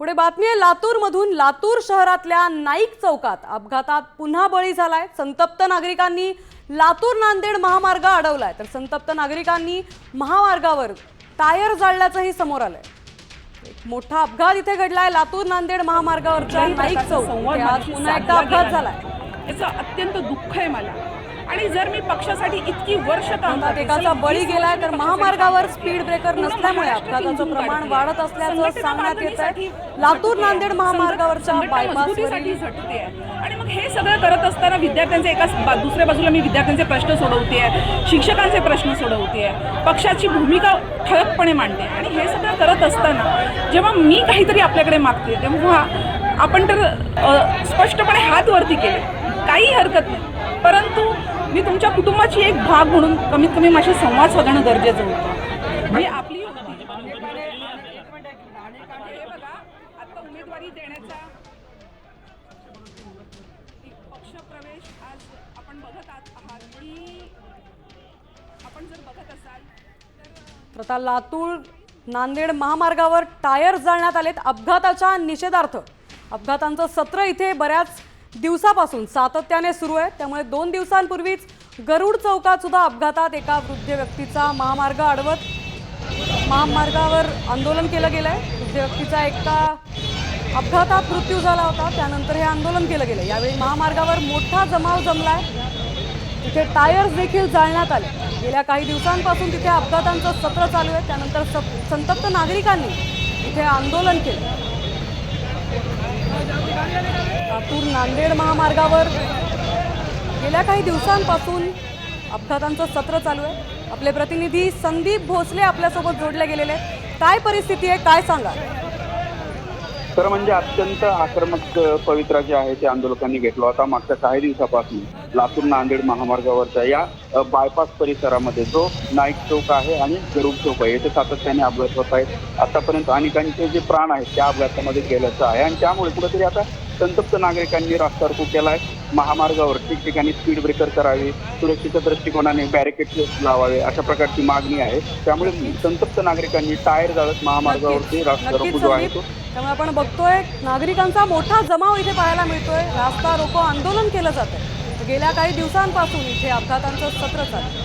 पुढे बातमी आहे लातूरमधून। लातूर शहरातल्या नाईक चौकात अपघातात पुन्हा बळी झालाय। संतप्त नागरिकांनी लातूर नांदेड महामार्ग अडवलाय, तर संतप्त नागरिकांनी महामार्गावर टायर जाळल्याचंही समोर आलंय। एक मोठा अपघात इथे घडलाय लातूर नांदेड महामार्गावरच्या नाईक चौक इथे आज पुन्हा एकदा अपघात झालाय। याचं अत्यंत दुःख आहे मला। आणि जर मी पक्षासाठी इतकी वर्ष काम करते, एकाचा बळी गेलाय, तर महामार्गावर स्पीड ब्रेकर नसल्यामुळे अपघाताचं प्रमाण वाढत असल्याचं सांगण्यात येत आहे। लातूर नांदेड महामार्गावरच्या बायपासवरती झटते आहे। आणि मग हे सगळं करत असताना विद्यार्थ्यांचे एका दुसऱ्या बाजूला मी विद्यार्थ्यांचे प्रश्न सोडवते आहे, शिक्षकांचे प्रश्न सोडवते आहे, पक्षाची भूमिका ठळकपणे मांडते। आणि हे सगळं करत असताना जेव्हा मी काहीतरी आपल्याकडे मागते, तेव्हा आपण तर स्पष्टपणे हात वरती केले, काही हरकत नाही, परंतु मी तुमच्या कुटुंबाची एक भाग म्हणून कमीत कमी माझी संवाद साधणं गरजेचं होतं। ही आपली युक्ती। हे बघा, आता उमेदवारी देण्याचा पक्षप्रवेश आज आपण बघत आहात की आपण जर बघत असाल तर आता लातूर नांदेड महामार्गावर टायर जाळण्यात आलेत अपघाताच्या निषेधार्थ। अपघातांचं सत्र इथे बऱ्याच दिवसापासून सातत्याने सुरू आहे, त्यामुळे 2 दिवसांपूर्वीच गरुड चौकात सुद्धा अपघातात एका वृद्ध व्यक्तीचा महामार्ग अडवत महामार्गावर आंदोलन केलं गेलंय। वृद्ध व्यक्तीचा एका अपघातात मृत्यू झाला होता, त्यानंतर हे आंदोलन केलं गेलं। यावेळी महामार्गावर मोठा जमाव जमलाय, तिथे टायर्स देखील जाळण्यात आले। गेल्या काही दिवसांपासून तिथे अपघातांचं सत्र चालू आहे, त्यानंतर संतप्त नागरिकांनी इथे आंदोलन केलं। लातूर नांदेड महामार्गावर गेल्या काही दिवसांपासून अपघातांचं सत्र चालू आहे। आपले प्रतिनिधी संदीप भोसले आपल्यासोबत जोडले गेलेले। काय परिस्थिती आहे, काय सांगा? तर म्हणजे अत्यंत आक्रमक पवित्रा जे आहे ते आंदोलकांनी घेतला होता। मागच्या काही दिवसापासून लातूर नांदेड महामार्गावरच्या या बायपास परिसरामध्ये जो नाईक चौक आहे आणि गरुड चौक आहे, येथे सातत्याने अपघात होत आहेत। आतापर्यंत अनेकांचे जे प्राण आहेत त्या अपघातामध्ये गेल्याचं आहे आणि त्यामुळे कुठेतरी आता संतप्त नागरिकांनी रास्ता रोको केला आहे। महामार्गावर ठिकठिकाणी स्पीड ब्रेकर करावे, सुरक्षेच्या दृष्टिकोनाने बॅरिकेड्स लावावे, अशा प्रकारची मागणी आहे। त्यामुळे संतप्त नागरिकांनी टायर जाळत महामार्गावरती रास्ता रोको जो आहे तो त्यामुळे आपण बघतोय नागरिकांचा मोठा जमाव इथे पाहायला मिळतोय। रास्ता रोको आंदोलन केलं जातंय। गेल्या काही दिवसांपासून इथे अपघातांचं सत्र चालू आहे।